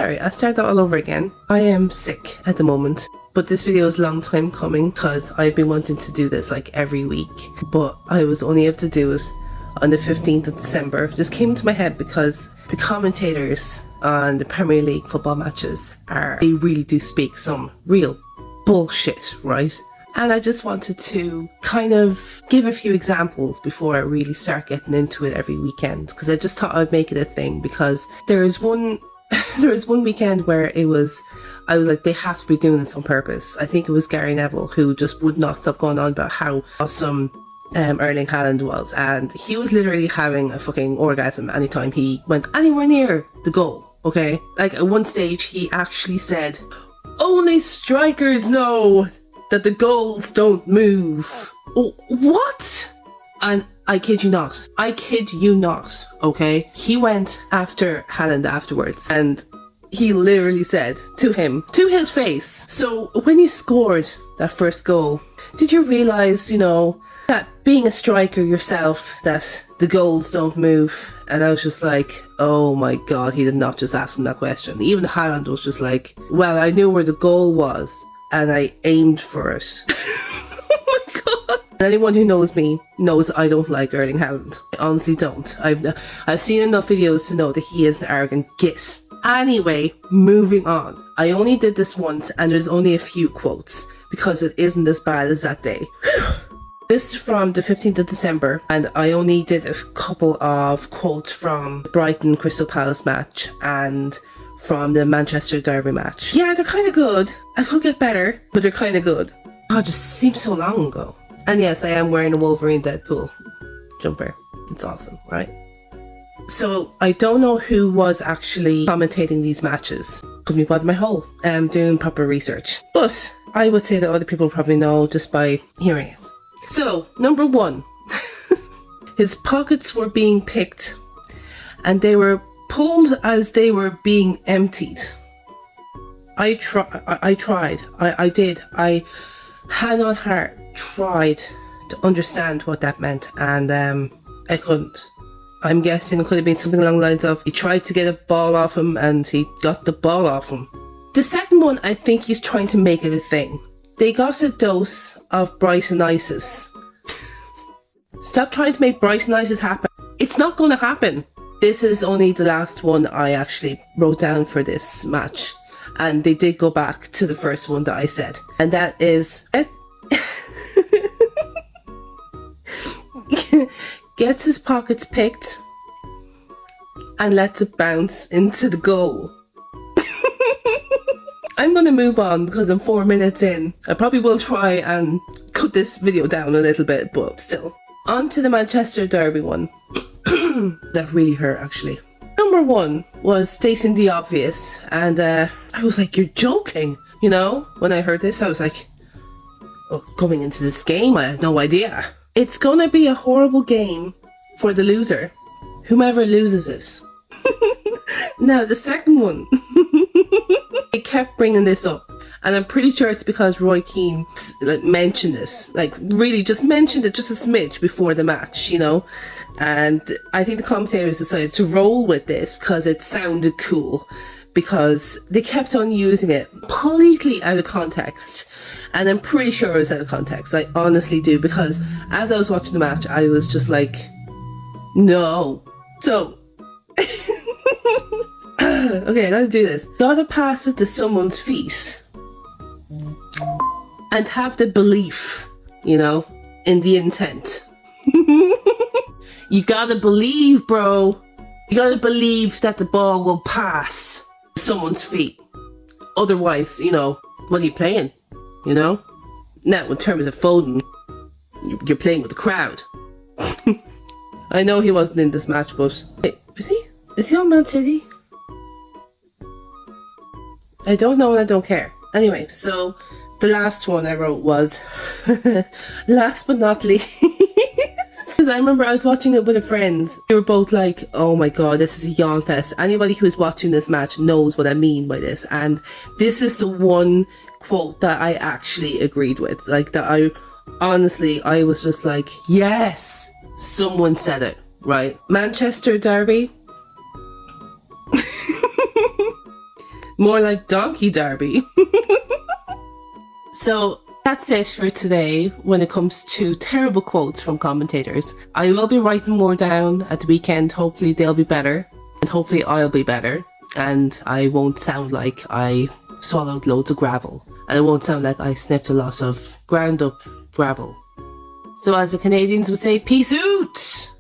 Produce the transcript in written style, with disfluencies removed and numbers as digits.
sorry, I'll start that all over again. I am sick at the moment, but this video is a long time coming because I've been wanting to do this like every week, but I was only able to do it on the 15th of December. It just came into my head because the commentators on the Premier League football matches they really do speak some real bullshit, right? And I just wanted to kind of give a few examples before I really start getting into it every weekend, because I just thought I'd make it a thing, because there was one weekend where I was like, they have to be doing this on purpose. I think it was Gary Neville who just would not stop going on about how awesome Erling Haaland was, and he was literally having a fucking orgasm anytime he went anywhere near the goal, okay? Like at one stage he actually said, "Only strikers know that the goals don't move." Oh, what? And I kid you not, okay? He went after Haaland afterwards and he literally said to him, to his face, "So when you scored that first goal, did you realise, that being a striker yourself, that the goals don't move?" And I was just like, oh my god, he did not just ask him that question. Even Haaland was just like, "Well, I knew where the goal was and I aimed for it." Oh my god. Anyone who knows me knows I don't like Erling Haaland. I honestly don't. I've seen enough videos to know that he is an arrogant git. Anyway, moving on. I only did this once and there's only a few quotes because it isn't as bad as that day. This is from the 15th of December, and I only did a couple of quotes from the Brighton Crystal Palace match and from the Manchester Derby match. Yeah, they're kind of good. I could get better, but they're kind of good. God, it just seems so long ago. And yes, I am wearing a Wolverine Deadpool jumper. It's awesome, right? So I don't know who was actually commentating these matches. Couldn't be bothered my whole doing proper research. But I would say that other people probably know just by hearing it. So, number one. His pockets were being picked and they were pulled as they were being emptied. I tried. I did. I, hand on heart, tried to understand what that meant, and I couldn't. I'm guessing it could have been something along the lines of, he tried to get a ball off him and he got the ball off him. The second one, I think he's trying to make it a thing. They got a dose of Brightonitis. Stop trying to make Brightonitis happen. It's not going to happen. This is only the last one I actually wrote down for this match. And they did go back to the first one that I said. And that is... gets his pockets picked and lets it bounce into the goal. I'm going to move on because I'm 4 minutes in. I probably will try and cut this video down a little bit, but still. On to the Manchester Derby one. That really hurt, actually. Number one was stating the obvious, and I was like, you're joking, When I heard this, I was like, oh, going into this game, I had no idea. It's gonna be a horrible game for the loser, whomever loses it. Now, the second one, they kept bringing this up, and I'm pretty sure it's because Roy Keane mentioned this, really just mentioned it just a smidge before the match, and I think the commentators decided to roll with this because it sounded cool, because they kept on using it completely out of context, and I'm pretty sure it was out of context. I honestly do, because as I was watching the match, I was just like, no. So, okay, I gotta do this. Gotta pass it to someone's feet and have the belief, in the intent. You gotta believe, bro. You gotta believe that the ball will pass someone's feet. Otherwise, what are you playing? Now, in terms of Foden, you're playing with the crowd. I know he wasn't in this match, but... Wait, is he? Is he on Man City? I don't know and I don't care. Anyway, so the last one I wrote was... last but not least... Because I remember I was watching it with a friend. We were both like, oh my god, this is a yawn fest. Anybody who is watching this match knows what I mean by this. And this is the one quote that I actually agreed with. That I was just like, yes, someone said it, right? Manchester Derby. More like Donkey Derby. So that's it for today when it comes to terrible quotes from commentators. I will be writing more down at the weekend. Hopefully they'll be better. And hopefully I'll be better. And I won't sound like I swallowed loads of gravel. And it won't sound like I sniffed a lot of ground up gravel. So as the Canadians would say, peace out!